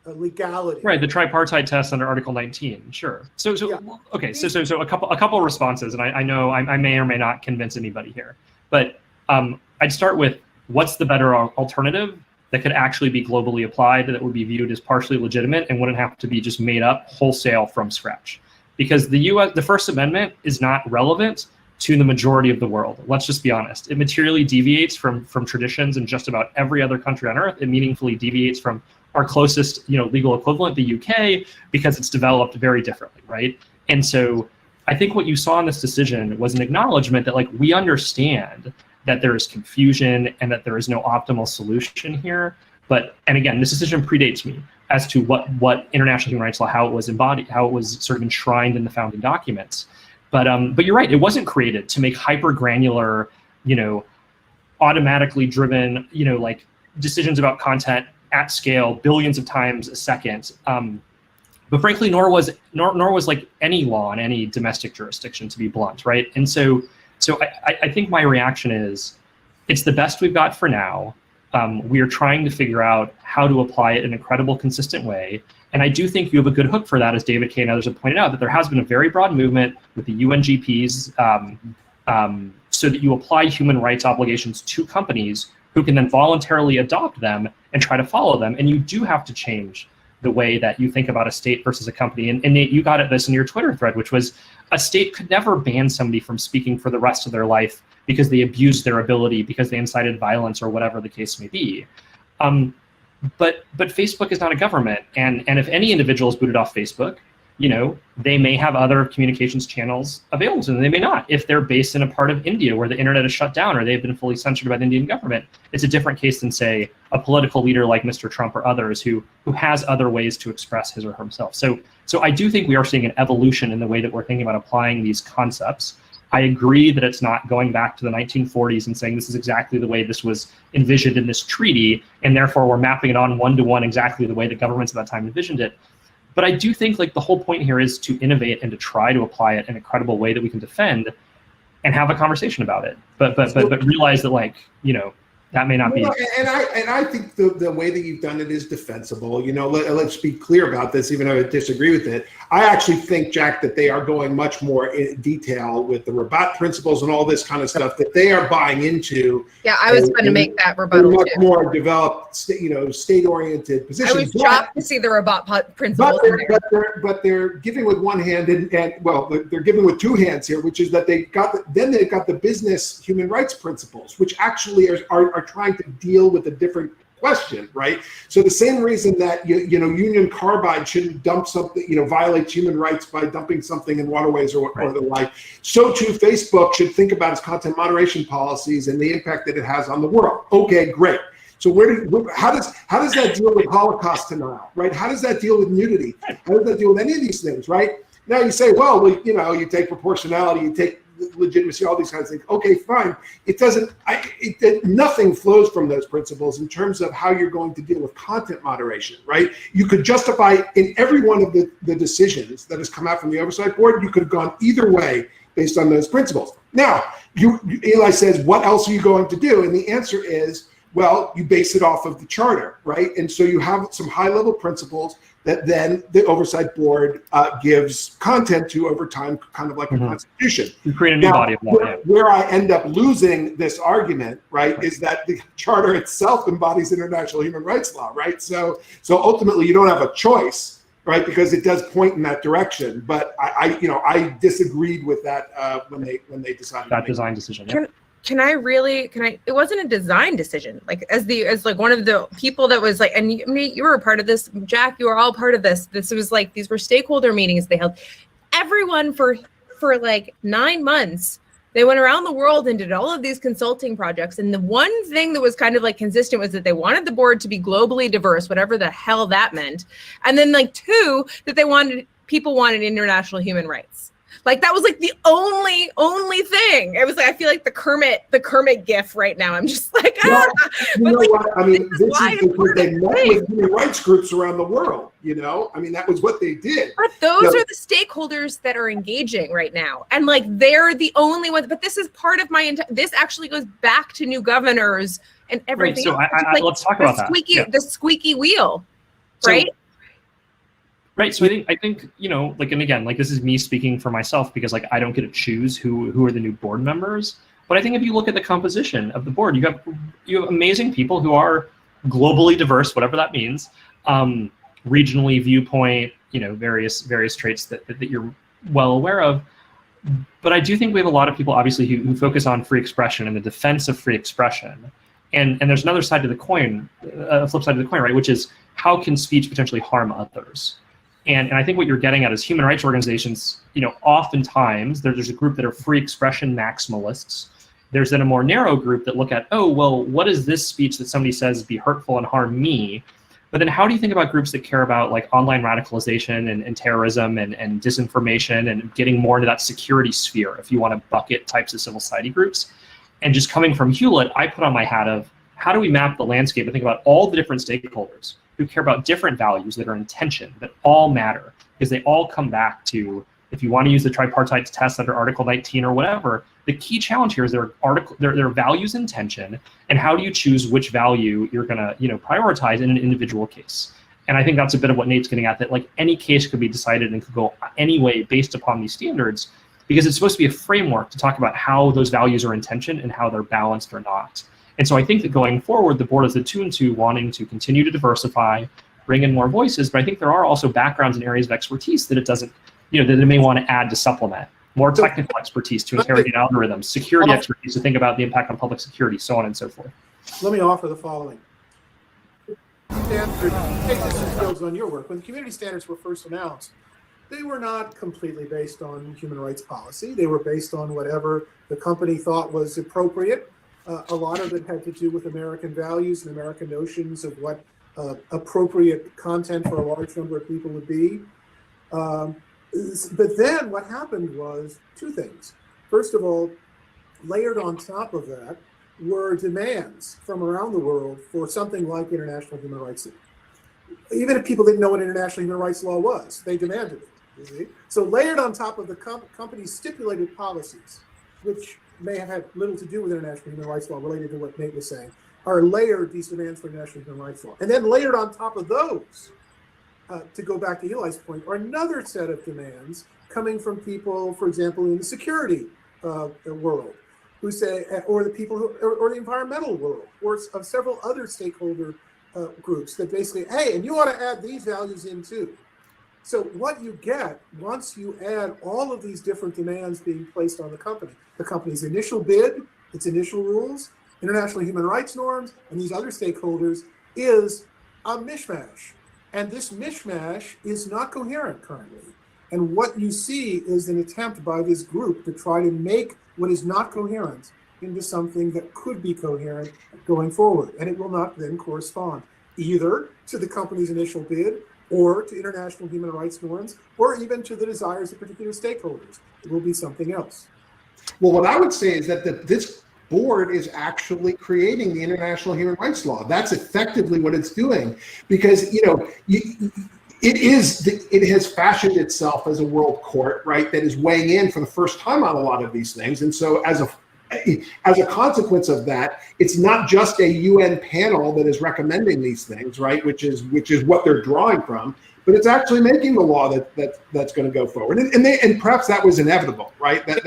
legality. Right, the tripartite test under Article 19. Sure. So a couple responses, and I know I may or may not convince anybody here, but I'd start with what's the better alternative that could actually be globally applied, that would be viewed as partially legitimate and wouldn't have to be just made up wholesale from scratch. Because the First Amendment is not relevant to the majority of the world. Let's just be honest. It materially deviates from traditions in just about every other country on earth. It meaningfully deviates from our closest, legal equivalent, the UK, because it's developed very differently, right? And so I think what you saw in this decision was an acknowledgement that, like, we understand that there is confusion and that there is no optimal solution here. And again, this decision predates me as to what international human rights law, how it was embodied, how it was sort of enshrined in the founding documents. But you're right, it wasn't created to make hyper granular, automatically driven, like decisions about content at scale, billions of times a second. But frankly, nor was like any law in any domestic jurisdiction, to be blunt, right? And so I think my reaction is, it's the best we've got for now. We are trying to figure out how to apply it in a credible, consistent way. And I do think you have a good hook for that, as David Kay and others have pointed out, that there has been a very broad movement with the UNGPs so that you apply human rights obligations to companies who can then voluntarily adopt them and try to follow them. And you do have to change the way that you think about a state versus a company. And Nate, you got at this in your Twitter thread, which was a state could never ban somebody from speaking for the rest of their life because they abused their ability, because they incited violence, or whatever the case may be. But Facebook is not a government, and if any individual is booted off Facebook, they may have other communications channels available to them. They may not. If they're based in a part of India where the internet is shut down or they've been fully censored by the Indian government, it's a different case than, say, a political leader like Mr. Trump or others who has other ways to express his or himself. So I do think we are seeing an evolution in the way that we're thinking about applying these concepts. I agree that it's not going back to the 1940s and saying this is exactly the way this was envisioned in this treaty, and therefore we're mapping it on one-to-one exactly the way the governments at that time envisioned it. But I do think, like, the whole point here is to innovate and to try to apply it in a credible way that we can defend and have a conversation about it. But realize that, like, that may not be. And I think the way that you've done it is defensible. Let's be clear about this, even though I disagree with it. I actually think, Jack, that they are going much more in detail with the Rabat principles and all this kind of stuff that they are buying into. Yeah, I was going to make that rebuttal much too. More developed, state-oriented positions. I was shocked to see the Rabat principles in there. But they're giving with one hand, and they're giving with two hands here, which is that they've got the business human rights principles, which actually are trying to deal with a different question, right? So the same reason that Union Carbide shouldn't dump something, violates human rights by dumping something in waterways or the like, so too Facebook should think about its content moderation policies and the impact that it has on the world. Okay, great. So how does that deal with Holocaust denial, right? How does that deal with nudity? How does that deal with any of these things, right? Now you say, well, you take proportionality, you take legitimacy, all these kinds of things. Okay, fine. It doesn't. Nothing flows from those principles in terms of how you're going to deal with content moderation, right? You could justify in every one of the decisions that has come out from the Oversight Board. You could have gone either way based on those principles. Now, Eli says, what else are you going to do? And the answer is, well, you base it off of the charter, right? And so you have some high-level principles that then the Oversight Board gives content to over time, kind of like a constitution. You create a new body of law. Where I end up losing this argument, right, is that the charter itself embodies international human rights law, right? So ultimately, you don't have a choice, right, because it does point in that direction. But I disagreed with that when they decided that design decision. Can I it wasn't a design decision. Like as like one of the people that was like, and you were a part of this, Jack, you were all part of this. This was like, these were stakeholder meetings they held. Everyone for like 9 months, they went around the world and did all of these consulting projects. And the one thing that was kind of like consistent was that they wanted the board to be globally diverse, whatever the hell that meant. And then like 2, that people wanted international human rights. Like that was like the only thing. It was like, I feel like the Kermit gif right now. I'm just like, you know what? I mean, this is because they met with human rights groups around the world. I mean, that was what they did. But those are the stakeholders that are engaging right now, and like they're the only ones. But this is part of my. This actually goes back to new governors and everything. Right. So let's talk about that. The squeaky wheel, right? Right. So I think, like, and again, like this is me speaking for myself because like I don't get to choose who are the new board members. But I think if you look at the composition of the board, you have amazing people who are globally diverse, whatever that means, regionally viewpoint, various traits that you're well aware of. But I do think we have a lot of people, obviously, who focus on free expression and the defense of free expression. And there's another side to the coin, a flip side to the coin, right? Which is how can speech potentially harm others? And I think what you're getting at is human rights organizations, oftentimes there's a group that are free expression maximalists. There's then a more narrow group that look at, what is this speech that somebody says be hurtful and harm me? But then how do you think about groups that care about like online radicalization and terrorism and disinformation and getting more into that security sphere, if you want to bucket types of civil society groups? And just coming from Hewlett, I put on my hat of how do we map the landscape and think about all the different stakeholders who care about different values that are in tension, that all matter, because they all come back to, if you want to use the tripartite test under Article 19 or whatever, the key challenge here is there are values in tension, and how do you choose which value you're going to prioritize in an individual case? And I think that's a bit of what Nate's getting at, that like any case could be decided and could go any way based upon these standards, because it's supposed to be a framework to talk about how those values are in tension and how they're balanced or not. And so I think that going forward, the board is attuned to wanting to continue to diversify, bring in more voices, but I think there are also backgrounds and areas of expertise that it doesn't, that it may want to add to supplement. More technical expertise to interrogate algorithms, security expertise to think about the impact on public security, so on and so forth. Let me offer the following. This builds on your work. When the community standards were first announced, they were not completely based on human rights policy. They were based on whatever the company thought was appropriate. A lot of it had to do with American values and American notions of what appropriate content for a large number of people would be. But then what happened was 2 things. First of all, layered on top of that were demands from around the world for something like international human rights law. Even if people didn't know what international human rights law was, they demanded it. You see? So layered on top of the company's stipulated policies, which may have had little to do with international human rights law related to what Nate was saying, are layered these demands for international human rights law. And then layered on top of those, to go back to Eli's point, are another set of demands coming from people, for example, in the security world, who say, or the people who, or the environmental world, or of several other stakeholder groups that basically, hey, and you want to add these values in too. So what you get once you add all of these different demands being placed on the company's initial bid, its initial rules, international human rights norms, and these other stakeholders, is a mishmash. And this mishmash is not coherent currently. And what you see is an attempt by this group to try to make what is not coherent into something that could be coherent going forward. And it will not then correspond either to the company's initial bid or to international human rights norms, or even to the desires of particular stakeholders. It will be something else. Well, what I would say is that this board is actually creating the international human rights law. That's effectively what it's doing, because it has fashioned itself as a world court, right, that is weighing in for the first time on a lot of these things. And so as a consequence of that, it's not just a UN panel that is recommending these things, right, which is what they're drawing from, but it's actually making the law that's going to go forward. And perhaps that was inevitable, right? But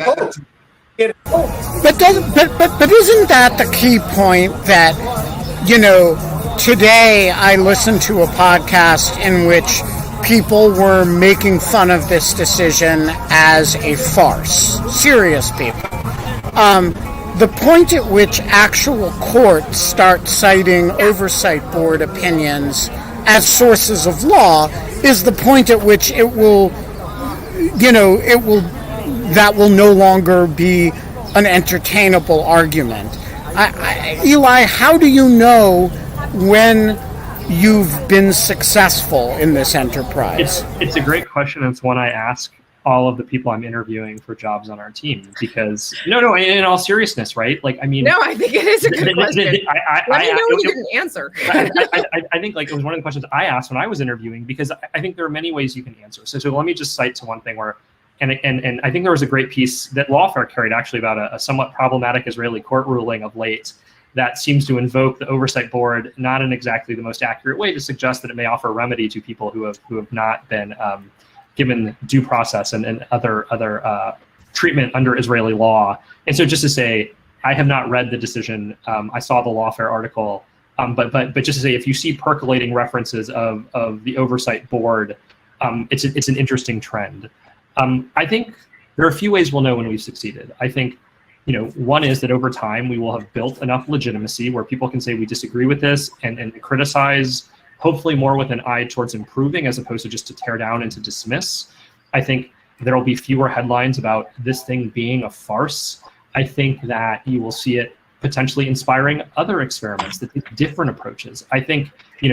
isn't that the key point that, today I listened to a podcast in which people were making fun of this decision as a farce. Serious people. The point at which actual courts start citing Oversight Board opinions as sources of law is the point at which that will no longer be an entertainable argument. Eli, how do you know when you've been successful in this enterprise? It's a great question. It's one I ask all of the people I'm interviewing for jobs on our team, because no, in all seriousness, right? Like, I mean, no, I think it is a good question. Let me know when you didn't answer. I think like it was one of the questions I asked when I was interviewing, because I think there are many ways you can answer. So let me just cite to one thing where, and I think there was a great piece that Lawfare carried actually about a somewhat problematic Israeli court ruling of late that seems to invoke the Oversight Board not in exactly the most accurate way, to suggest that it may offer a remedy to people who have not been given due process and other treatment under Israeli law. And so just to say, I have not read the decision. I saw the Lawfare article, but just to say, if you see percolating references of the Oversight Board, it's an interesting trend. I think there are a few ways we'll know when we've succeeded. I think, one is that over time we will have built enough legitimacy where people can say we disagree with this and criticize, hopefully more with an eye towards improving as opposed to just to tear down and to dismiss. I think there will be fewer headlines about this thing being a farce. I think that you will see it potentially inspiring other experiments that take different approaches. I think,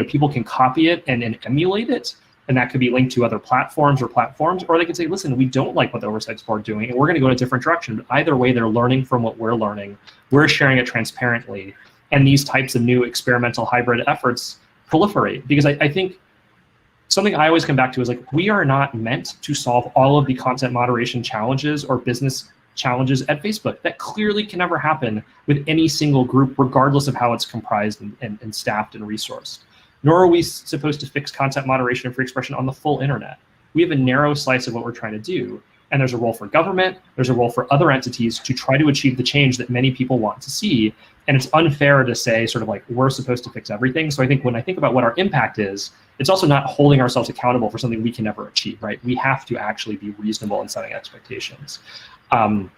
people can copy it and emulate it, and that could be linked to other platforms, or they could say, listen, we don't like what the Oversight Board is doing, and we're going to go in a different direction. But either way, they're learning from what we're learning. We're sharing it transparently. And these types of new experimental hybrid efforts proliferate, because I think something I always come back to is like, we are not meant to solve all of the content moderation challenges or business challenges at Facebook. That clearly can never happen with any single group, regardless of how it's comprised and staffed and resourced. Nor are we supposed to fix content moderation and free expression on the full internet. We have a narrow slice of what we're trying to do. And there's a role for government, there's a role for other entities to try to achieve the change that many people want to see. And it's unfair to say sort of like, we're supposed to fix everything. So I think when I think about what our impact is, it's also not holding ourselves accountable for something we can never achieve, right? We have to actually be reasonable in setting expectations. And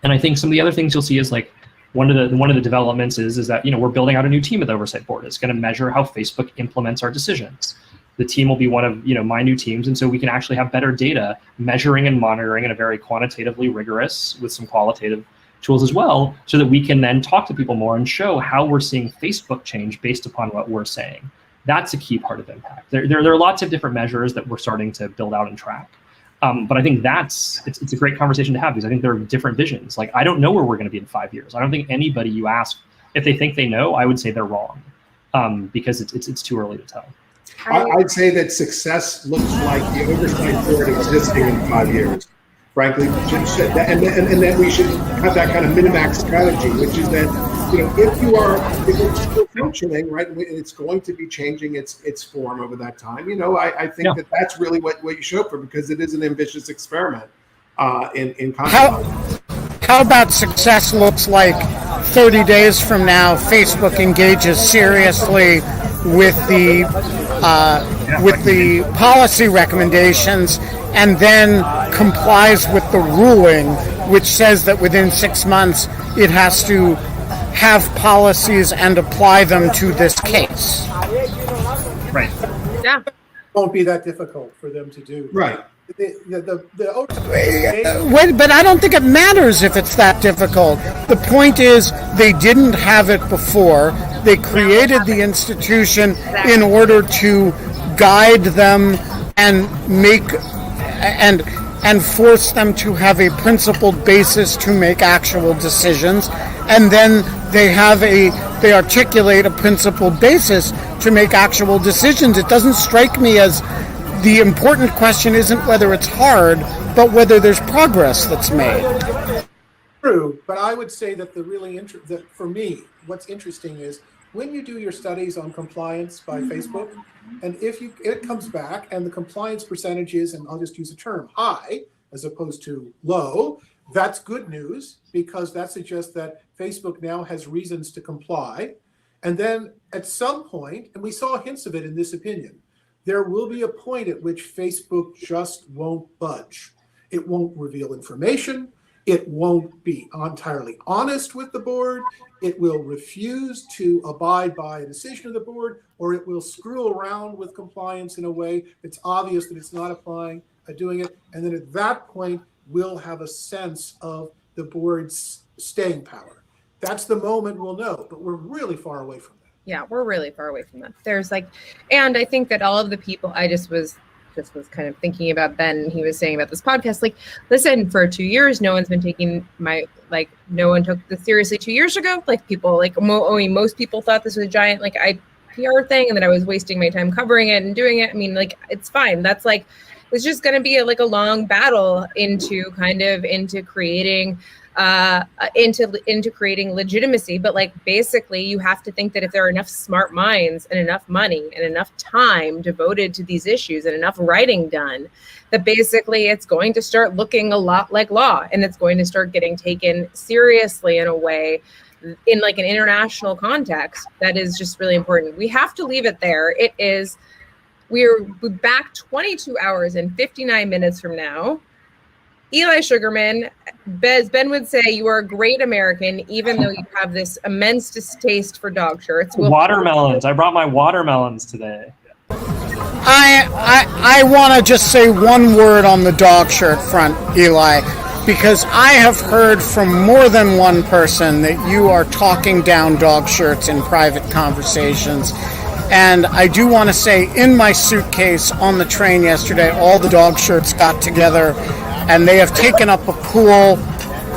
I think some of the other things you'll see is like, one of the developments is that, we're building out a new team at the Oversight Board. It's going to measure how Facebook implements our decisions. The team will be one of my new teams, and so we can actually have better data measuring and monitoring in a very quantitatively rigorous with some qualitative tools as well, so that we can then talk to people more and show how we're seeing Facebook change based upon what we're saying. That's a key part of impact. There are lots of different measures that we're starting to build out and track. But I think it's a great conversation to have, because I think there are different visions. Like, I don't know where we're going to be in 5 years. I don't think anybody you ask, if they think they know, I would say they're wrong, because it's too early to tell. I'd say that success looks like the Oversight Board existing in 5 years, frankly, and that we should have that kind of minimax strategy, which is that if it's still functioning, right, and it's going to be changing its form over that time. I think that's really what you show for, because it is an ambitious experiment in content. How about success looks like 30 days from now, Facebook engages seriously with the policy recommendations and then complies with the ruling, which says that within 6 months it has to have policies and apply them to this case. Right. Yeah. It won't be that difficult for them to do. Right. But I don't think it matters if it's that difficult. The point is, they didn't have it before. They created the institution in order to guide them and and force them to have a principled basis to make actual decisions, and then they articulate a principled basis to make actual decisions. It doesn't strike me as the important question isn't whether it's hard, but whether there's progress that's made. True, but I would say that that for me, what's interesting is when you do your studies on compliance by Facebook, and if it comes back and the compliance percentage is, and I'll just use a term, high as opposed to low, that's good news, because that suggests that Facebook now has reasons to comply. And then at some point, and we saw hints of it in this opinion, there will be a point at which Facebook just won't budge. It won't reveal information. It won't be entirely honest with the board. It will refuse to abide by a decision of the board, or it will screw around with compliance in a way that's obvious that it's not doing it. And then at that point, we'll have a sense of the board's staying power. That's the moment we'll know, but we're really far away from that. Yeah, we're really far away from that. There's and I think that all of the people, I just was kind of thinking about Ben, he was saying about this podcast, listen, for 2 years, no one's been taking no one took this seriously 2 years ago. People, most people thought this was a giant, PR thing, and then I was wasting my time covering it and doing it. I mean, it's fine. That's it's just going to be a long battle into creating into creating legitimacy. But basically you have to think that if there are enough smart minds and enough money and enough time devoted to these issues and enough writing done, that basically it's going to start looking a lot like law, and it's going to start getting taken seriously in a way in an international context that is just really important. We have to leave it there. We're back 22 hours and 59 minutes from now. Eli Sugarman, as Ben would say, you are a great American, even though you have this immense distaste for dog shirts. Watermelons. I brought my watermelons today. I want to just say one word on the dog shirt front, Eli, because I have heard from more than one person that you are talking down dog shirts in private conversations. And I do want to say, in my suitcase on the train yesterday, all the dog shirts got together, and they have taken up a pool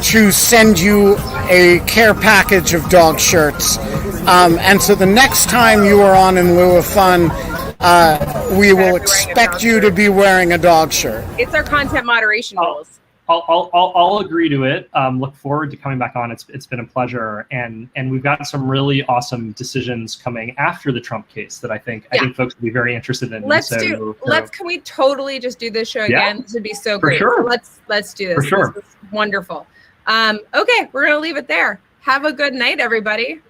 to send you a care package of dog shirts. And so the next time you are on In Lieu of Fun, we will expect you to be wearing a dog shirt. It's our content moderation rules. I'll agree to it. Look forward to coming back on. It's been a pleasure, and we've got some really awesome decisions coming after the Trump case that I think folks will be very interested in. Can we totally just do this show again? This would be so great. For sure. So let's do this. For sure. This is wonderful. Okay, we're gonna leave it there. Have a good night, everybody.